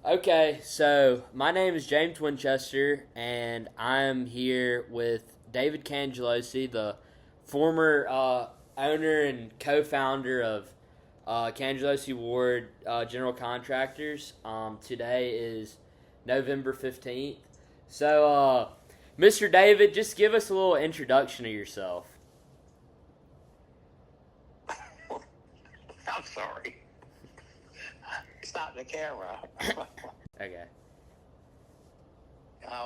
Okay, so my name is James Winchester, and I'm here with David Cangelosi, the former owner and co-founder of Cangelosi Ward General Contractors. Today is November 15th. So, Mr. David, just give us a little introduction of yourself. I'm sorry. Stop the camera. Okay.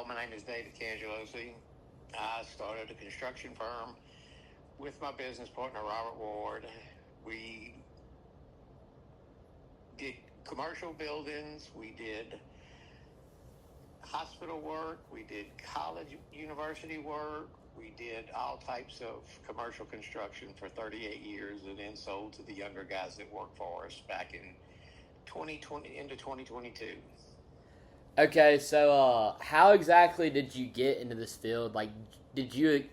My name is David Cangelosi. I started a construction firm with my business partner, Robert Ward. We did commercial buildings. We did hospital work. We did college, university work. We did all types of commercial construction for 38 years and then sold to the younger guys that worked for us back in 2020 into 2022. Okay, so how exactly did you get into this field? Like, did you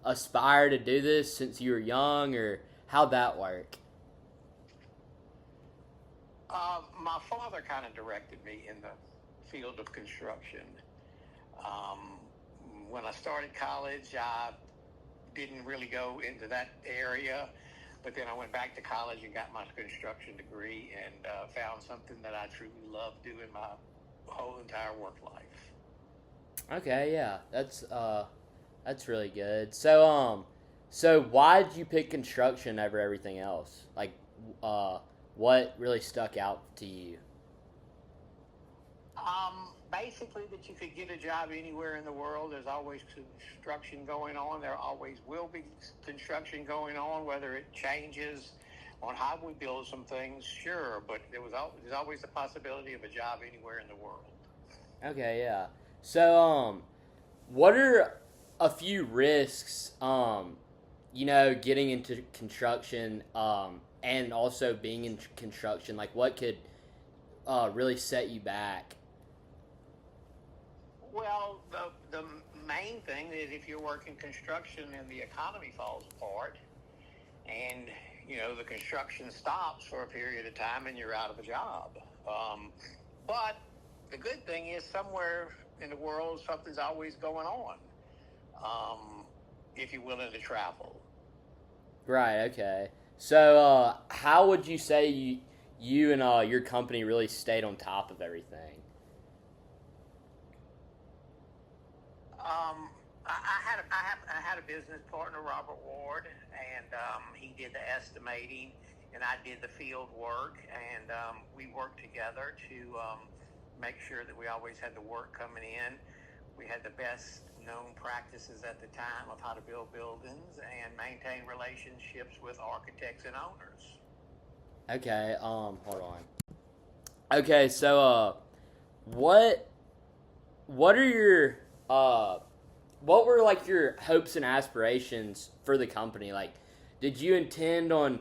aspire to do this since you were young, or how'd that work? My father kind of directed me in the field of construction. Um, when I started college, I didn't really go into that area, but then I went back to college and got my construction degree and found something that I truly love doing my whole entire work life. Okay, yeah, that's really good. So why did you pick construction over everything else? Like, what really stuck out to you? Basically, that you could get a job anywhere in the world. There's always construction going on. There always will be construction going on, whether it changes on how we build some things, sure, but there's always the possibility of a job anywhere in the world. Okay, yeah. So, what are a few risks, getting into construction, and also being in construction? Like, what could really set you back? Well, the main thing is if you're working construction and the economy falls apart and, the construction stops for a period of time and you're out of a job. But the good thing is somewhere in the world, something's always going on, if you're willing to travel. Right. Okay. So, how would you say you and your company really stayed on top of everything? I had a business partner, Robert Ward, and he did the estimating, and I did the field work, and we worked together to make sure that we always had the work coming in. We had the best known practices at the time of how to build buildings and maintain relationships with architects and owners. Okay. Hold on. Okay. So, what what are your uh what were like your hopes and aspirations for the company? Like, did you intend on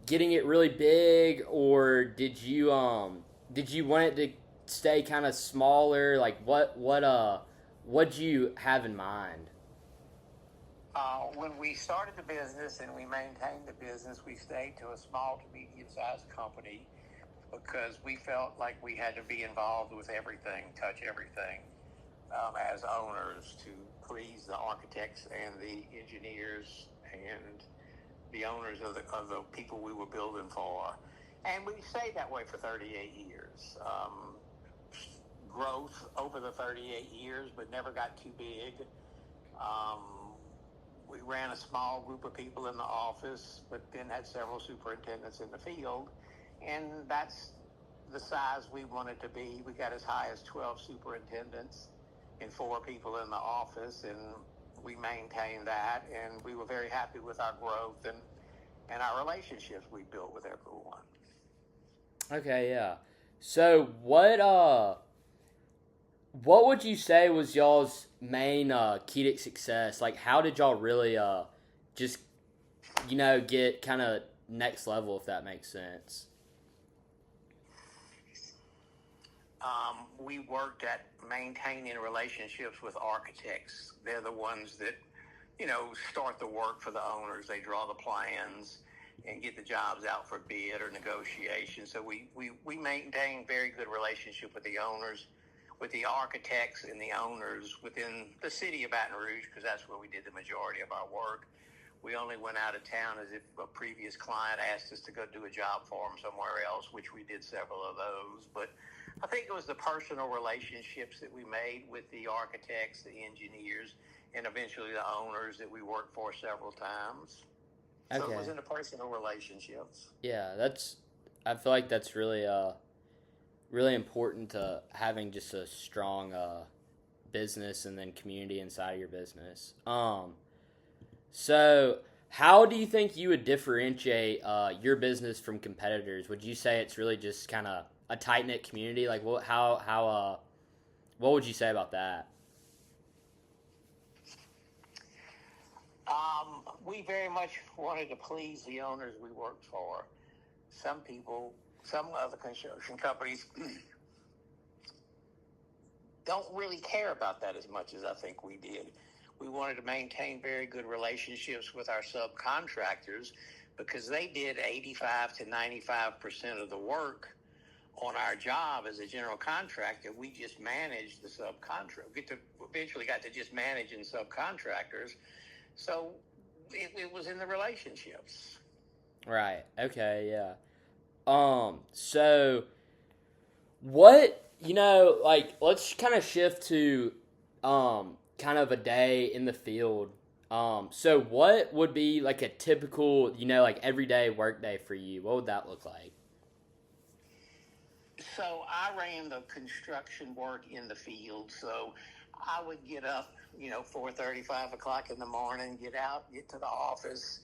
getting it really big, or did you want it to stay kind of smaller? Like, what do you have in mind? When we started the business and we maintained the business, we stayed to a small to medium-sized company because we felt like we had to be involved with everything, touch everything, as owners to please the architects and the engineers and the owners of the people we were building for. And we stayed that way for 38 years. Growth over the 38 years, but never got too big. Um, we ran a small group of people in the office, but then had several superintendents in the field. And that's the size we wanted to be. We got as high as 12 superintendents and 4 people in the office, and we maintained that. And we were very happy with our growth and our relationships we built with everyone. Okay, yeah. So, what would you say was y'all's main key to success? Like, how did y'all really just get kind of next level, if that makes sense? We worked at maintaining relationships with architects. They're the ones that, start the work for the owners. They draw the plans. and get the jobs out for bid or negotiation. So we maintain very good relationship with the owners, with the architects and the owners within the city of Baton Rouge, because that's where we did the majority of our work. We only went out of town as if a previous client asked us to go do a job for them somewhere else, which we did several of those. But I think it was the personal relationships that we made with the architects, the engineers, and eventually the owners that we worked for several times. So it Okay. was in the personal relationships. Yeah, I feel like that's really important to having just a strong business and then community inside of your business. So how do you think you would differentiate your business from competitors? Would you say it's really just kind of a tight knit community? Like, what would you say about that? We very much wanted to please the owners we worked for. Some other construction companies don't really care about that as much as I think we did. We wanted to maintain very good relationships with our subcontractors because they did 85 to 95% of the work on our job as a general contractor. We just managed the subcontract. Eventually got to just managing subcontractors. So it was in the relationships. Right. Okay. Yeah. So what, like, let's kind of shift to kind of a day in the field. So what would be like a typical, like everyday work day for you? What would that look like? So I ran the construction work in the field. So I would get up, 4:30, 5 o'clock in the morning, get out, get to the office,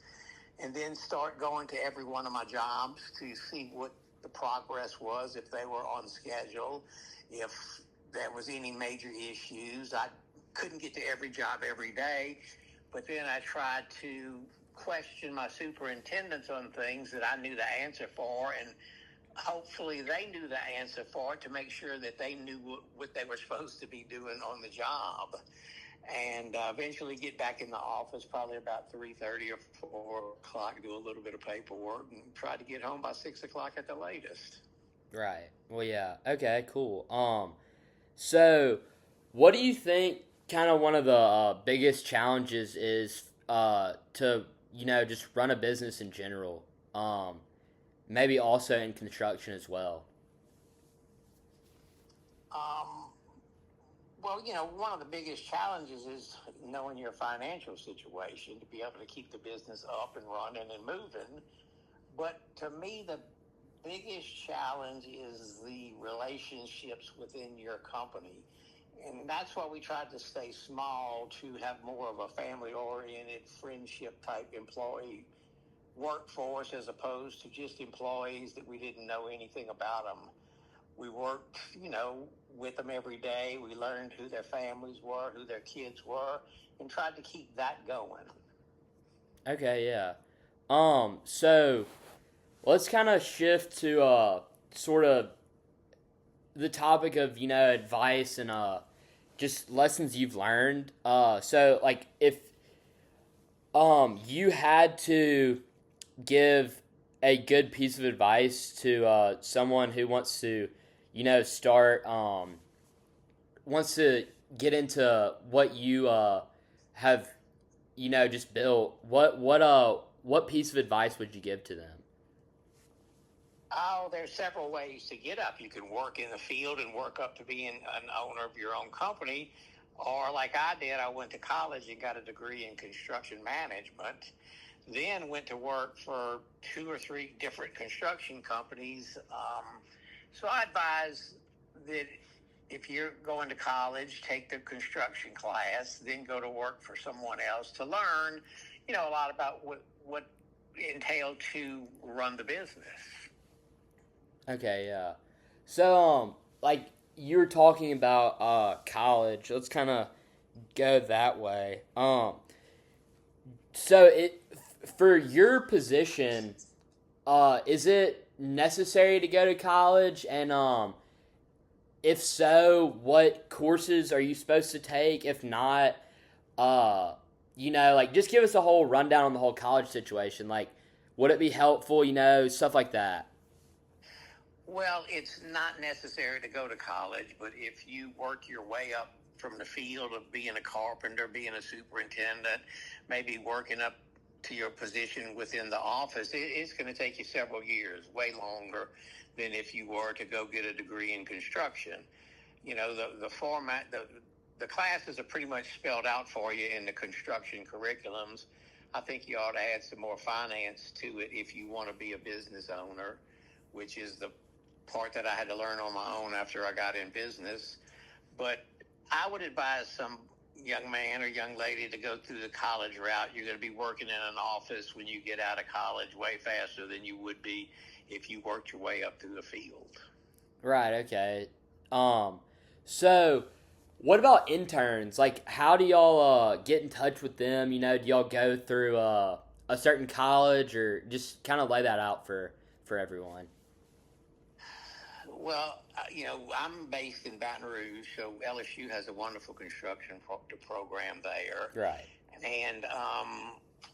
and then start going to every one of my jobs to see what the progress was, if they were on schedule, if there was any major issues. I couldn't get to every job every day, but then I tried to question my superintendents on things that I knew the answer for, and hopefully they knew the answer for it to make sure that they knew what they were supposed to be doing on the job. And eventually get back in the office probably about 3:30 or 4 o'clock, do a little bit of paperwork, and try to get home by 6 o'clock at the latest. Right. Well, yeah. Okay, cool. So what do you think kind of one of the biggest challenges is to, just run a business in general? Maybe also in construction as well. Um, well, one of the biggest challenges is knowing your financial situation to be able to keep the business up and running and moving. But to me, the biggest challenge is the relationships within your company. And that's why we tried to stay small, to have more of a family oriented, friendship type employee workforce as opposed to just employees that we didn't know anything about them. We worked, with them every day. We learned who their families were, who their kids were, and tried to keep that going. Okay, yeah. So let's kind of shift to sort of the topic of, advice and just lessons you've learned. So like if you had to give a good piece of advice to someone who wants to, start, wants to get into what you have, just built. What piece of advice would you give to them? Oh, there's several ways to get up. You can work in the field and work up to being an owner of your own company. Or like I did, I went to college and got a degree in construction management. Then went to work for 2 or 3 different construction companies. So I advise that if you're going to college, take the construction class, then go to work for someone else to learn, a lot about what entailed to run the business. Okay, yeah. So, like you were talking about college. Let's kind of go that way. So for your position, is it necessary to go to college? And if so, what courses are you supposed to take? If not, like just give us a whole rundown on the whole college situation. Like, would it be helpful, stuff like that? Well, it's not necessary to go to college, but if you work your way up from the field of being a carpenter, being a superintendent, maybe working up to your position within the office, it's going to take you several years, way longer than if you were to go get a degree in construction. The format, the classes are pretty much spelled out for you in the construction curriculums. I think you ought to add some more finance to it if you want to be a business owner, which is the part that I had to learn on my own after I got in business. But I would advise some young man or young lady to go through the college route. You're going to be working in an office when you get out of college way faster than you would be if you worked your way up through the field. Right, okay. So what about interns? Like, how do y'all get in touch with them? Do y'all go through a certain college, or just kind of lay that out for everyone? Well, I'm based in Baton Rouge, so LSU has a wonderful construction program there. Right. And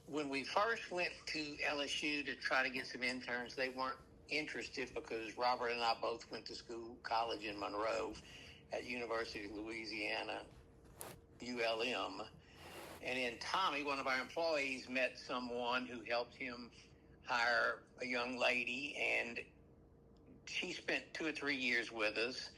when we first went to LSU to try to get some interns, they weren't interested because Robert and I both went to college in Monroe at University of Louisiana, ULM. And then Tommy, one of our employees, met someone who helped him hire a young lady, and she spent 2 or 3 years with us,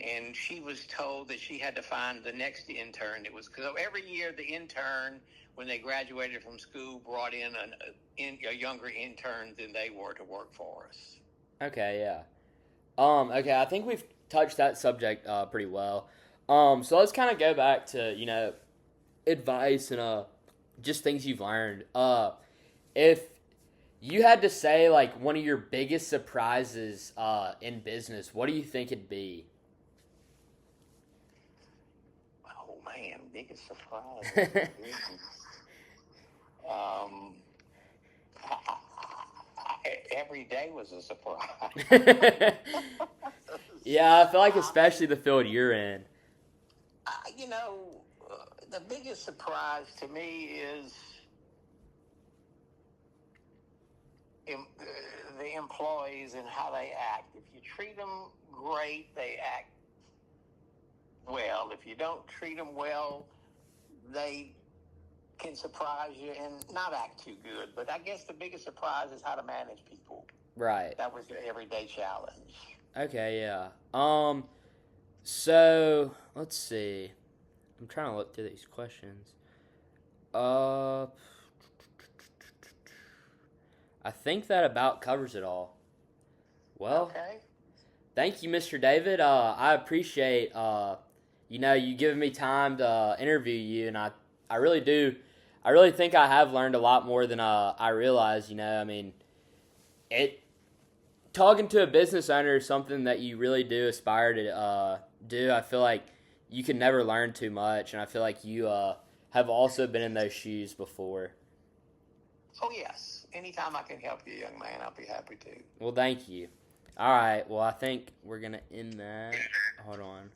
and she was told that she had to find the next intern. It was because every year the intern, when they graduated from school, brought in a younger intern than they were to work for us. Okay, yeah. Okay, I think we've touched that subject pretty well. So let's kind of go back to advice and just things you've learned. If you had to say like one of your biggest surprises in business, what do you think it'd be? Oh man, biggest surprise. Every day was a surprise. Yeah, I feel like especially the field you're in. The biggest surprise to me is the employees and how they act. If you treat them great, they act well. If you don't treat them well, they can surprise you and not act too good. But I guess the biggest surprise is how to manage people. Right. That was the everyday challenge. Okay, yeah. So let's see. I'm trying to look through these questions. I think that about covers it all. Well, okay. Thank you, Mr. David. I appreciate you giving me time to interview you, and I really do. I really think I have learned a lot more than I realized. Talking to a business owner is something that you really do aspire to do. I feel like you can never learn too much, and I feel like you have also been in those shoes before. Oh, yes. Anytime I can help you, young man, I'll be happy to. Well, thank you. All right. Well, I think we're going to end that. Hold on.